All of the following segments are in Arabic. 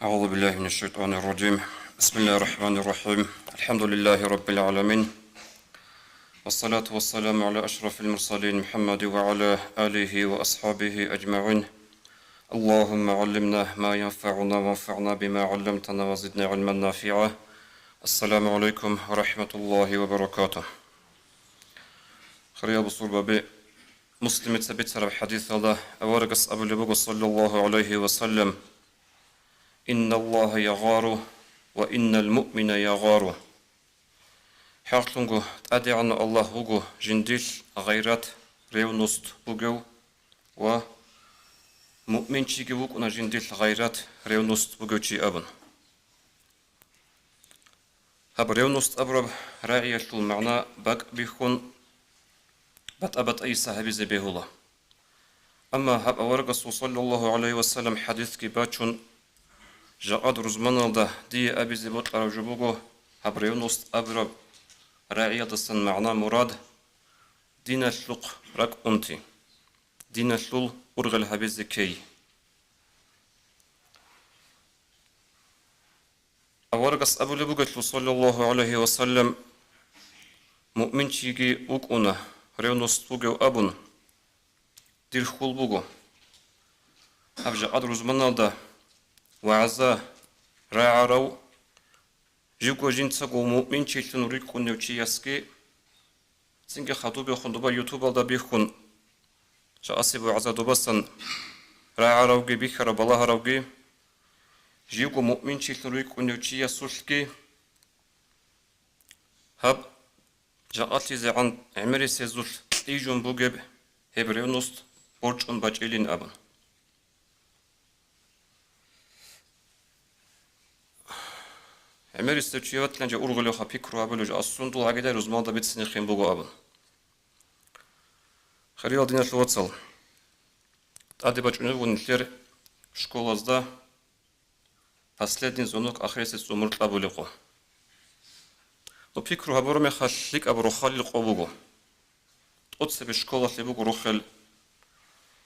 أعوذ بالله من الشيطان الرجيم. بسم الله الرحمن الرحيم. الحمد لله رب العالمين، والصلاة والسلام على أشرف المرسلين محمد وعلى آله وأصحابه أجمعين. اللهم علمنا ما ينفعنا وانفعنا بما علمتنا وزدنا علما نافعا. السلام عليكم ورحمة الله وبركاته. خريب صلبة مسلم تثبت سرب حديث الله أورقس أبو لبوغ صلى الله عليه وسلم: إن الله يغار وإن المؤمن يغار. حاقلنغو تأدي الله هوغو جنديل غيرات ريونوست بوغو و مؤمن چيگي وقنا جنديل غيرات ريونوست بوغو چي أبن. هب ريونوست أبرب رأية المعنى باق بيخون بات أي صحابي زبيه الله. أما هب أورغس صلى الله عليه وسلم حديث كي باتشون جاءت رزمانالدا دي أبي زبوت أرجبوغو هبريونوست أبرب رأية دستن معنى مراد دين الشلق رك أنتي دين الشلق أرغل هبيز كي أورغس أبو لبوغت صلى الله عليه وسلم مؤمن شيغي أوكونا ريونوست بوغو أبن دير خول بوغو هب جاءت رزمانالدا وعزا راعرو جيكو جنساقو مؤمن چيلن ريكون نوچي يسكي سنگي خطوبي خندوبا يوتيوب الدا بيخون شاسيبو عزا دوباسن راعروغي بيخرا بالاهروغي جيكو مؤمن چيلن ريكون نوچي يسولكي هب جاءتي زعن عمري سيزول تيجون بوغب هبريونوست борчун бачелин абын. Америсте чиеватланжа ургулёха пикру абылуж ассундул агида рузмалда битсини химбугу абын. Хариал динаш луацал. Тади бачуны вунлер школазда последний звонок ахресец умртла булиқу. Но пикру абуруме халлик абуру халлик обугу. От себе школа либугу рухел.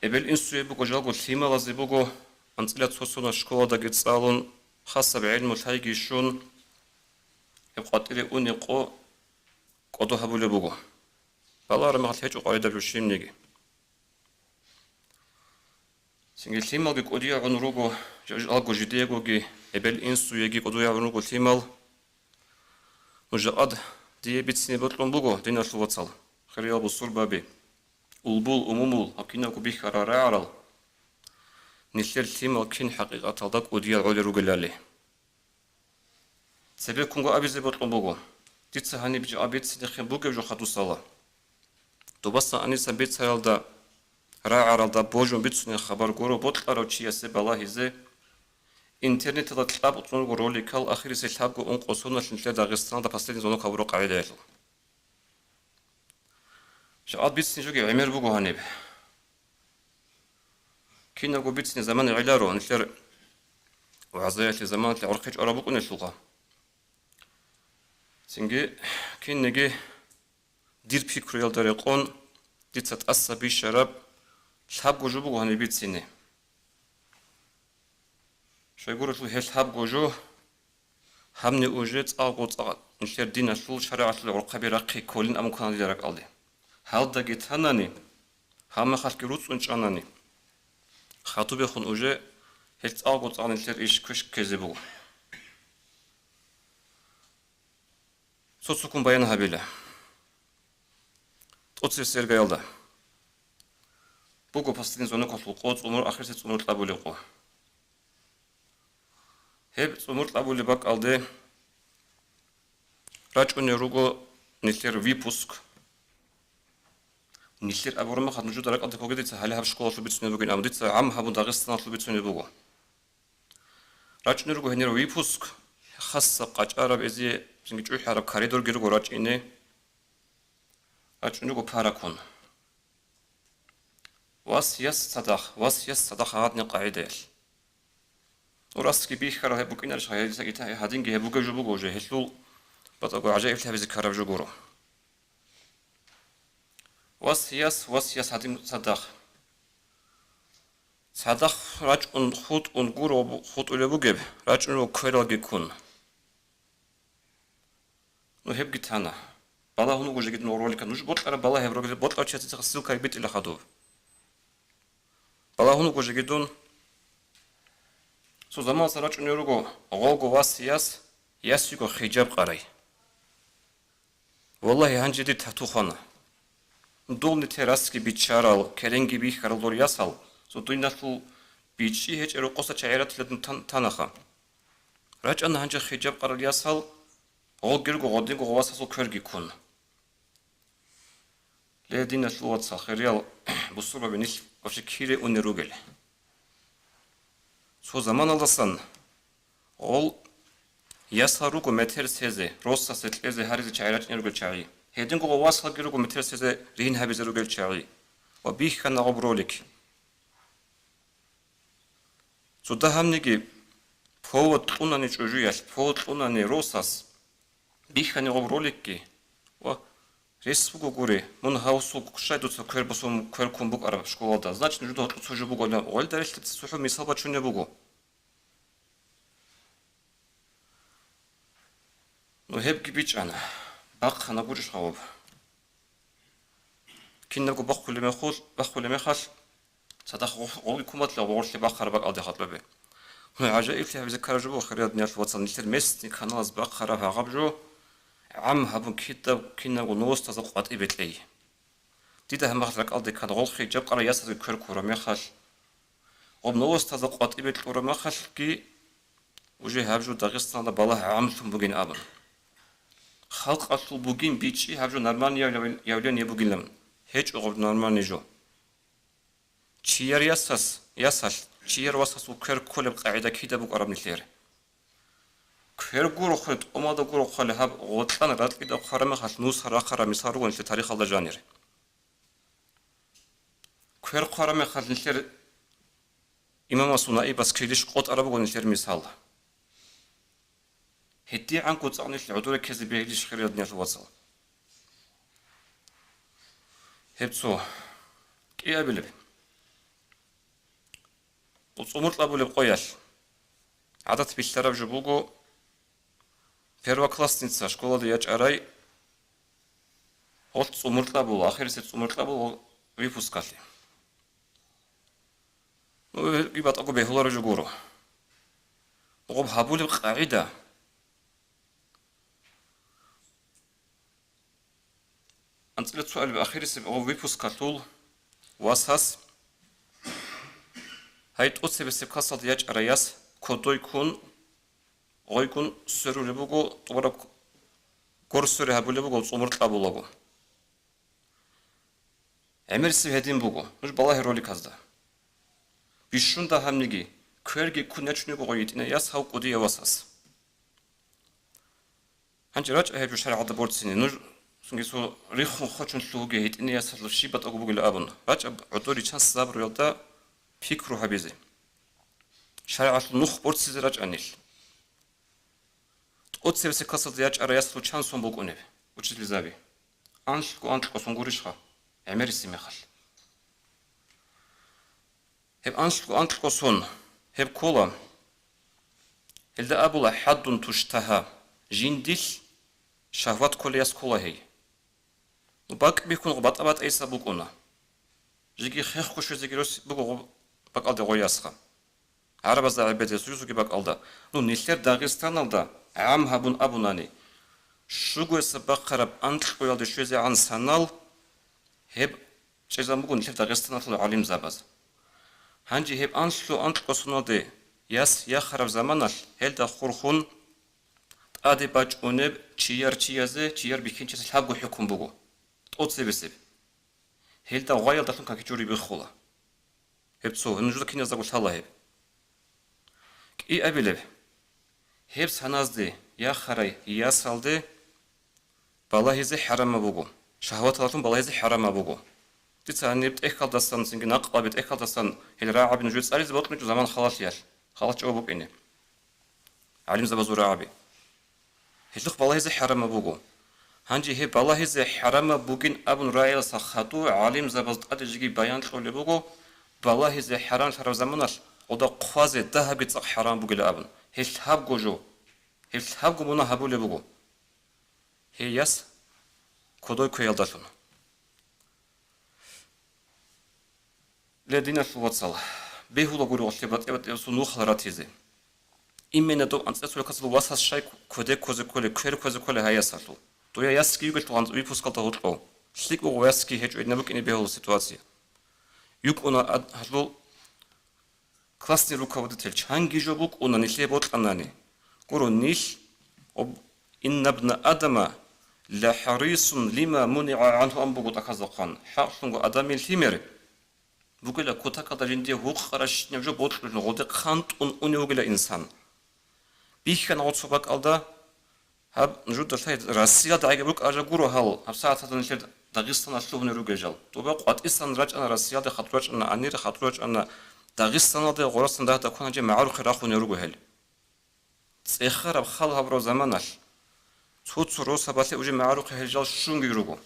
Эбел инсуе бугу жалгу лимала зибугу анцилят сосуна школа да гицалун خاصة بعلم الحاجي شون يبقى تري أنيقو قدوها بولبوغو فلا رمى الحاج قايدة بوشيم نيجي سنجي تيمال بي قدويا عنروغو جالغو جديغو جي إبل إنسو يجي قدويا عنروغو تيمال نجاعد دي بيتسيني بطلون بوغو دينا شلواتسال خريال بصور بابي أولبول أمومول هكيناكو بيخارا راعرال نشر تيمال كين حقيقة تلدك وديال على رجلالي. سبب كونغو أبي زبط لبوغو. تيتسهاني بيجي أبيت سنخين بوغو جو خدو صلاة. دوباسا أني سبيت سهالدا راعرالدا بوجون بيتسوني خبر غورو بوتلارو چيا سبالا هزي. إنترنت دا تلاب اتنورغو روليكال آخري سيلابغو اونق أصونا شنشلي داغستان دا پاسلين زونو خبرو قاعدة يلو. شاعد بيتسني جوغي عمر بوغو هانيب. كينا قبيتني زمان علارو نشر وعزايات زمان لعرقيج أرابوك ونشلقا سنجي كين نجي دير بيكرو يلدريقون دي تتأسى بي شراب شهاب جوجو بغو هني بيتسيني شو يقولوا شو هي شهاب جوجو همني أوجيت أغوط أغاد نشر دينا شلول شرعة العرقابي راقي كولين أمكان ليراك ألدي هل دا جيت هناني هم خلقي روتس ونشاناني خاطو بيخون اوجه هلت آغوط عن التر إيش كش كذبو سوتسوكم بيانها بيلا تقصي سيرغا يلدا بوغو باستين زونو كتلو قوت عمر آخر سيت عمر تلابو لقو هب عمر تلابو لباك ألدي راج أني روغو نتر ويبوسك نيشير أبورما خد نجود راك أنت كوجدت هلا هبشكول شو بتسوني بوجين أمديت عم هبون داغستان شو بتسوني بوجو راج نرجو هنيرو ويبوسك خاصة قاج عرب إزي بنجي حرب كاريدور جيرو راج إني راج نرجو باراكون واس يس صدق هاد نقاعدة وراس كي بيخرا هبوكين أرش هاي سكيتها هادين جه هبوك جو بوجو جه هشلو بتأقو عجائب تهبز كارب جو جورو واس يس هادين صدق صدق رجع خود انقور خود أولبوجب رجع رو كيراجي كون نهب جتانا بالا هنو وجه جد نورولي كان مش بطل أنا بالا هبرو جد بطل أشياء تغسل كايبت إلى خدوب بالا هنو وجه جدون سو زمان سراج نيروغو غوغو واسياس ياسيغو خجاب قراي والله هنجدي تاتوخانا دولني تراسكي بيتشارال كرنجي بي خارلور ياسال سو دويناتو بيتشي هيج ارو قوسا چايرات لدن تاناخا راج أنا هنجا خجاب قرال ياسال غوغيرغو غوديغو غواساسو كرغي كون لدينا سلوات ساخريال بصورة بنيش وفي كيري ونروغل سو زمان алдасан ол ясаруго метерсезе россасе тлезе харизе чайрачнеругел чаги хединго овасхагируго метерсезе рин хабизеругел чаги ва биххана обролик суда хамниги повод унани чужуяс повод унани россас биххани оброликки ва республику гури мун хаусу кушайдуца квербусум кверкумбук араб школада значит жудо сужубуго на олдарыштыц суху мисалба чунебуго ну хеп гибичана бак хана гуриш хавоб киннерго бакхулеме хал садах оги куматле оорли бак харбак алды хатлабе ну ажаиб ли хабизе жубу хрияд нят ватсан нитер месни каналаз бак хараб агабжу عم هبون كتاب كنا ونوس تزقط إبتلي تيدا هم خلق أرض كان غلقي جاب قرا ياسر كرك ورا مخال ونوس تزقط إبتل ورا مخال كي وجه هبجو داغستان بالله عام ثم بجين أبن خلق أصل بجين بيتشي هبجو نرمان يولين يبجين لم هيج أغب نرمان نجو شير ياسل شير واسس وكرك كل بقاعدة كده بقرا بنثير كيرغورو خد أمادا غورو خالي هاب غوتلان راتلي دا خرامي خاص نوس راخرا مسارو انت تاريخ الله جانير كير خرامي خاص نشر إمام سوناي بس كيدش قط عربو نشر مثال هدي عن قط عنيش العدول كذب بيجيش خير يدني الوصل هبسو كي أبلب وصمت لابو لبقياش عدد بيشترب جبوغو первоклассница школада яჭარай от цумуртла була ахирисе цумуртла була випускали ну ибат аго бехлара жугуро ог хабули қаида анцлет суал ахирисе ог випускатул васас хайт оцебесе касад яჭараяс кодой кун ойкун сөрүлебугу торап корсөрү хабулебугу цумуртла булагу эмерси хедин бугу уж бала ролик азда бишунда хамниги кверги кунячнугу гойтине яс хауқуди явасас ханчрач хебу шарада борцини ну сунгису риху хочун луге хитине яс шибат агубугу абун рач удори чанс забр йолда фикру хабизи шарат нух борци рач анил отсевсе касад яჭარა яслу ჩანსონ ბუკუნები უჩლიზავი ანშკო სუნგურიშხა ემერისი მეხალ ჰებ ანშკო სუნ ჰებ კოლა ელდა აბულა ჰადუნ თუშტაჰა ჟინდილ შაჰვათ კოლიას კოლაჰი ნუ ბაკ ბიქუნ ბატაბატ ესა ბუკუნა ჟიგი ხეხ ხუშვეზე გიროს ბუკუ ბაკალდა ყოიასხა არაბაზა ებეძე სუზუგი ბაკალდა ნუ ნილერ დაღესტანალდა عام هبون أبوناني شو سبقرب أنت قيادة شوزي عن سنال هب شيء ممكن نشوف داغستان طلع عليم زباز هنجي هب أنت قصنا ده ياس يا خرب زمانال هل ده خورخون أدي باج أنب چیار بیکن چیز حق حکم بگو توت سبب هل ده غایل داشتن که جوری بخولا هب سو نجود کی نزدیک شاله هب کی ابله هب سنازده یا خرای یا سالده بالایزه حرام بگو شهوات داشتن بالایزه حرام بگو تیتانی بت اخال دستان سینگ نقل بت اخال دستان هل راعب نجود سریز بات نجود زمان خلاص یال خلاص جو بکنه علم زبازور عابی هلخ بالایزه حرام بگو هنجی هب بالایزه حرام بگین ابن رایل سخاتو علم زباز ادجی بیان خاله بگو بالله زي حرام شرب زمانش ودا قفازه ده بيتصق حرام بقول أبن هل هاب جو هل هاب جو منا هبول بقو هي يس كدوي كيال داشون لدينا شو وصل بيهولا قولوا شبات إبت يسونو خلراتيزه إمنا دو أنت أسوي كسر واسع شيء كده كوزي كله كير كوزي كله هيا سالو تو يا يسكي يقول توان ويبوس كده هوتلو شليك هو يسكي هيج إنه ممكن يبيهول سيتواسيا يك أنا هلو كلاستي روكا ودتل شانجي جوبوك أنا نشلي بوت أناني قولوا نيش أب إن ابن آدم لحريص لما منع عنه أم بقول أكازقان حاصل آدم الثمر بقول كوتا كذا جندي هو خرج نجوا بوت لغودك خانت أن يقول إنسان بيخن عود سباق ألدا هب نجود دلتايد روسيا دايجا بوك أجا جورو هال هب ساعة هذا نشيد داغستان أشلوه نروج جل توبا قات إنسان راج أنا روسيا ده خطرج أنا أنير خطرج أنا داغستان ده غورستان ده تكون جي معروف خراخو نروج هل تأخر بخال هبرو زمانش توت روسا بس وجي معروف هل جل شون يروجو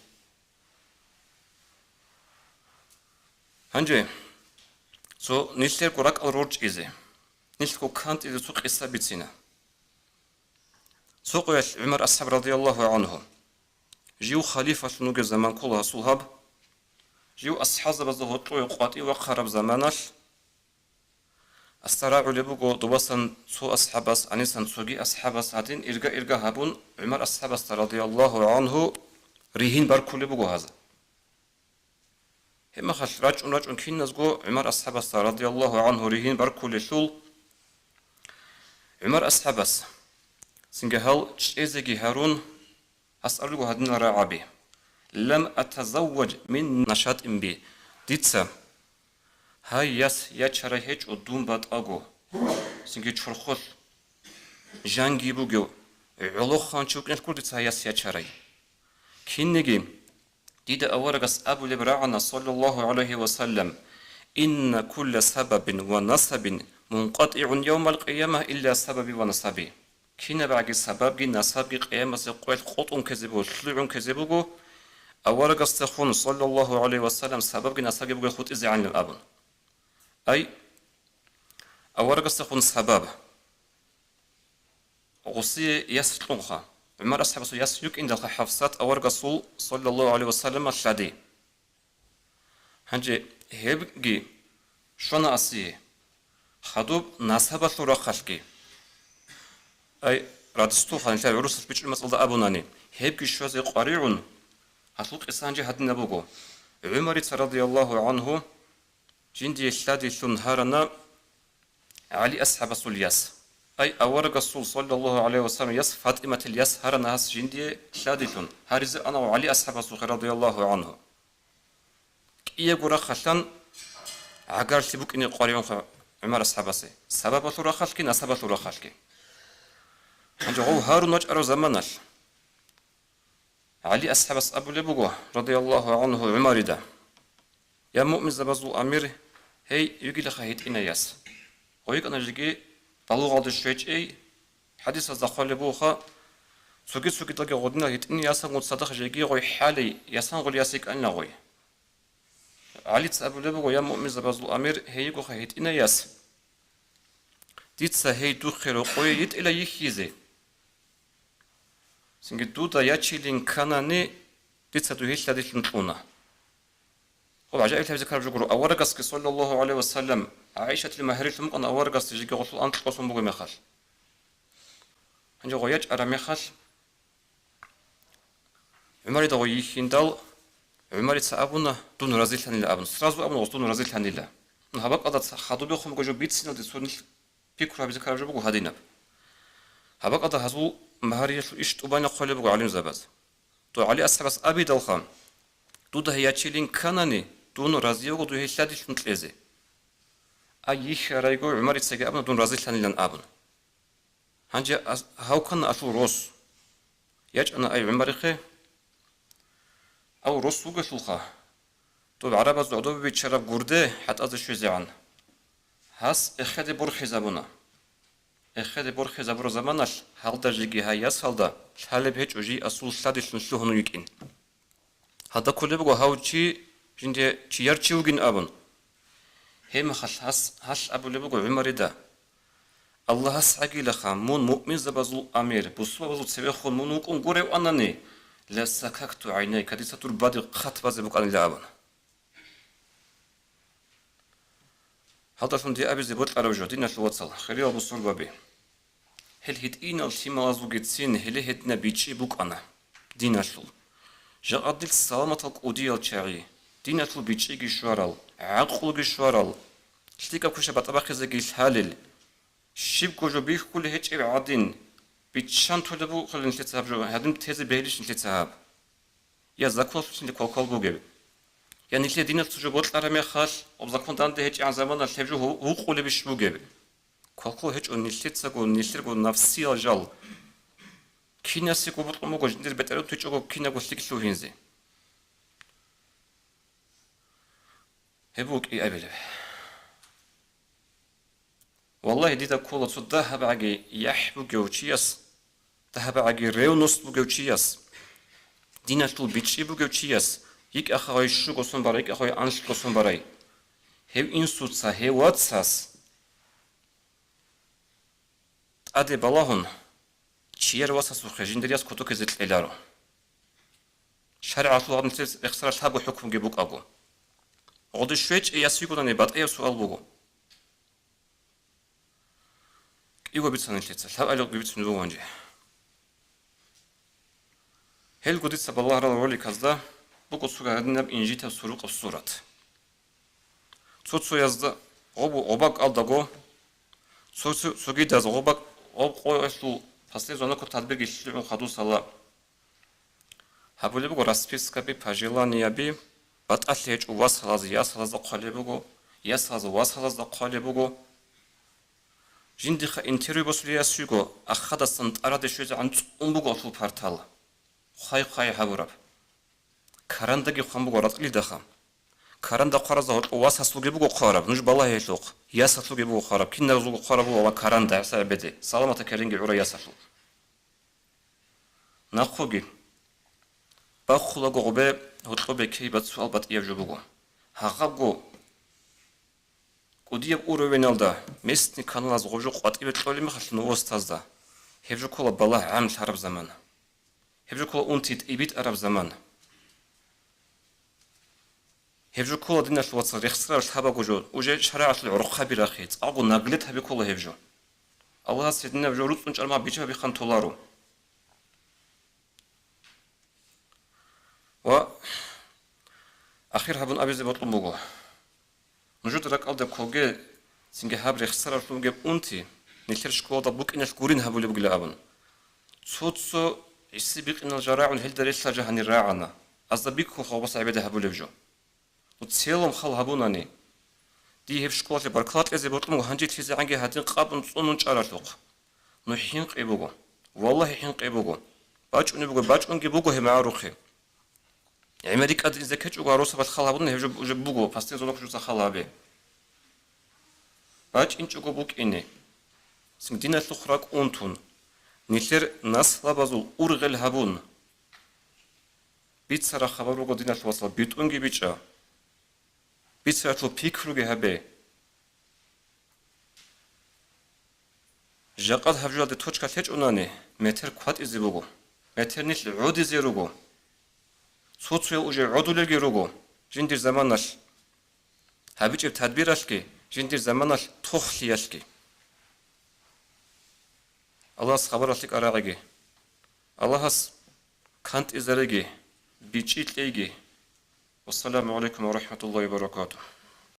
هنجي سو نيشتر كوراك الروج إزي نيشتر كانت إذا سوق إسابيتسينا سوق عمر أصحاب رضي الله عنه جيو خليفة شنوج زمان كلها صلاب جيو أصحاب بزه طوي قاتي وقرب زمانش استرعوا لبوجو دوبسن سو أصحابس أنيسن سوجي أصحابس هاتين إرجع هبون عمر أصحاب رضي الله عنه ريهين باركو لبوجو هذا هم خش راج كين نزجو عمر أصحاب رضي الله عنه ريهين باركو لشول عمر أصحابس سنجهال شيزجي هارون أسأله هدنا رعبي لم أتزوج من نشاط بي ديتسا هاي يس يا هيج ودوم بات أجو سنجي تشرخل جانجي بوجو علو خان شوك نشكر ديتسا يس يا شراي كينجي ديد أورجس أبو لبرعنا صلى الله عليه وسلم إن كل سبب ونسب منقطع يوم القيامة إلا سبب ونسبي كنا بعد سبب جنا سابق قيام سقوط قطن كذبوا شلون كذبوا أورق استخون صلى الله عليه وسلم سبب جنا سابق خط إزي عن الأبن أي أورق استخون سبب غصي يسلخها عمر أصحاب يسلك إن دخل حفصات أورق صلى الله عليه وسلم الشدي هنجي هبجي شنا أسيه خدوب نسبة ثورة خلقي أي رادستو خان تاع عروس بيش المسألة أبوناني هيبكي شوزي قريعون هتلوك إسانجي هاد نبوغو عمر رضي الله عنه جندي الشادي ثنهارنا علي أصحاب الياس أي أورق الرسول صلى الله عليه وسلم يس فاطمة الياس هرنا هاس جندي الشادي ثن هارز أنا وعلي أصحاب رضي الله عنه إيه قرا خشان عقار سبوك إني قريعون عمر أصحابسي سبب ثورة خلقي نسبة ثورة خلقي أنجو هارون وجه زمانش علي أصحاب أبو لبوغو رضي الله عنه عمر ده يا مؤمن زبازو أمير هي يجي لخيت إنا ياس ويك أنا جيجي بلوغ هذا الشيء أي حديث الزخال لبوخا سوكي تلاقي غدنا هيت إني ياسان قد صدق جيجي غوي حالي ياسان غول ياسيك أنا غوي علي أبو لبوغو يا مؤمن زبازو أمير هي يجي خيت إنا ياس ديت سهي دوخير وقوي يت إلى يخيزي سنجي دودا ياتشيلين كاناني ديتسا دوهيش لاديش نطونا هو عجائب تهيز كارب جوكرو أورقس صلى الله عليه وسلم عائشة المهريش ممكن أورقس تجيكي غسل أنت قصم بغي مخاش هنجي غوياج أرى مخاش عمري دا غويخين دال عمري تسأبونا دون رزيل هني لأبن سرازو أبن غسل دون رزيل هني لا نهابك أدا خادو بيخم غجو بيتسينا دي سوني بيكرو هبيز كارب جوكو هاديناب هابك أدا هزو مهاريش إشت أبانا قولي بغو عليم زباز تو علي أصحابس أبي دالخان تو ده ياتشيلين كاناني دون رازيوغو دو هيشاديش نتليزي أيش رايقو عمري تساقي أبنا دون رازيل هني لان أبن هنجي هاو كان أشو روس ياج أنا أي عمريخي أو روس سوغي شلخا تو العربة زعدو بيتشرب قرده حتى أزي شوي زيعان هاس إخدي برخي زابونا إخدي برخي زابرو زمانش هالدا جيجي هاي ياس هالدا شهالي بهيج وجي أصول شاديش نشلوهنو يكين هذا كله بقى هاو شيء جندي شيار شيوجين أبن هم خلاص هش أبو لبوجو عمر ده الله هسعجي لخا مون مؤمن زبزو أمير بسوا بزو تسوي خون مون وكون قري وأنني لا سككت عيني كديسة البادي خط بزبوك أنا لعبنا هذا فهم دي أبي زبوت أروجو دينا الوصل خيري أبو صلبة هل هتئين التيما زوجتين هل هتنا بيتشي بوك أنا دينا شل جاء أدل سلامة القودية الشعري دينا شل بيتشي جشوارل عقل جشوارل شتيكا كوشة بطبخ زجيش هالل شيب كوجو بيخ كل هيك عادين بيتشان تولبو خلنا نتلتهاب جو هادم تهز بهليش نتلتهاب يا زكول شنو كوكول بوجب يعني اللي دينا تجو بوت أرمي خال وبزكون دان ده هيك عن زمان الحجو هو قول بيش بوجب كوكو هيك نتلتسقو نتلقو نفسي الجال كينا سيكو بطل موجو جندر بترو تجو كينا قلتك شو هنزي هبوك إيه أبله والله دي تقول صد ذهب عجي يحبو جوتشياس ذهب عجي ريونوس بوجوتشياس دينا تول بيتشي بوجوتشياس يك أخوي شو قصون براي يك أخوي أنش قصون براي هيو إنسوتسا هيو واتساس أدي بلاهن شير واساس وخجين درياس كتو كزت الإلارو شرع الله نتلس إخسار شهاب حكم جبوك أبو غد شويش ياسيقو داني بات أي سؤال بوغو إيغو بيتسان نتلس شهاب ألوغ بيتسان بوغانجي هل قدت سب الله رولي كازدا بوغو سوغا هدنب إنجيتا سوروق السورات سوتسو يزدا غوباك ألداغو سوغي داز غوباك غوب قويسلو فاصلي زوناكو تطبيق إشلون خدو سالا هابولي بوغو расписка би пожелания би бат атлеч у вас халаз яс халаз қали буго яс халаз вас халаз қали буго жиндиха интервью босули ясуго ахадасан тарade шөз ан умбуго тул портал хай хабураб карандаги хамбуго ратли дахам каранда қараза у вас хаслуги буго қараб нуж бала хелуқ яс хаслуги буго қараб кинна зуго қараб буго каранда сабеде саламата керинги ура яс хаслуг нахуги бахулаго губе هطلب كي بتسوال بات يجوبو هاغابو قديب أوروينالدا مستني كانوا از غوجو قطعي بتقولي مخش نوستازدا هبجو كولا بالله عام عرب زمان هبجو كولا أنتيت إبيت عرب زمان هبجو كولا دينا شلواتس ريخسرا شحابا غوجو وجه شرع العرق براخيت أبو نقلت هبي كولا هبجو الله سيدنا بجو روتونش أرما بيجا بيخان تولارو و أخير هبون أبي زبط لمبوغو نجود رك ألدا كوجي سنجي هابري خسارة لمبوغي أنتي نتير شكولا دا بوك إنش كورين هبولي بوغي لأبن صوتسو يسي بيق إن الجراع والهل داريسلا جهاني راعنا أزدا بيكو خوباس عبادة هبولي بجو وتسيلهم خال هبوناني دي هف شكولا بركات لزي بطل لمبوغو هنجي تفيزي عنجي هاتين قابن تصونون شارتوق نو حينق إبوغو والله حينق إبوغو باج أني باج أنجي بوغو هم عروخي أمريكا إذا كتشو غاروسا بتخلها بدنا هجو بوجو فاستين زونك شو تخلها به باج إنشو بوك إني سمدينا الأخراق أنتون نيلر ناس لبازو أرغل هبون بيت سرا خبرو قدينا الوصل بيت أنجي بيتشا بيت سرا تو بيكروجي هبه جاقد هبجو ده توش كاتش أناني متر قات إزي بوجو متر نيل عود إزي روجو 소수의 우주 어두를 기르고 진들 자만날 하비집 tadbirashki 진들 자만날 토ხლიashki Allah's xabarashlik aragigi Allah's kant izarigi bichitlaygi Wassalamu alaykum wa rahmatullahi wa barakatuh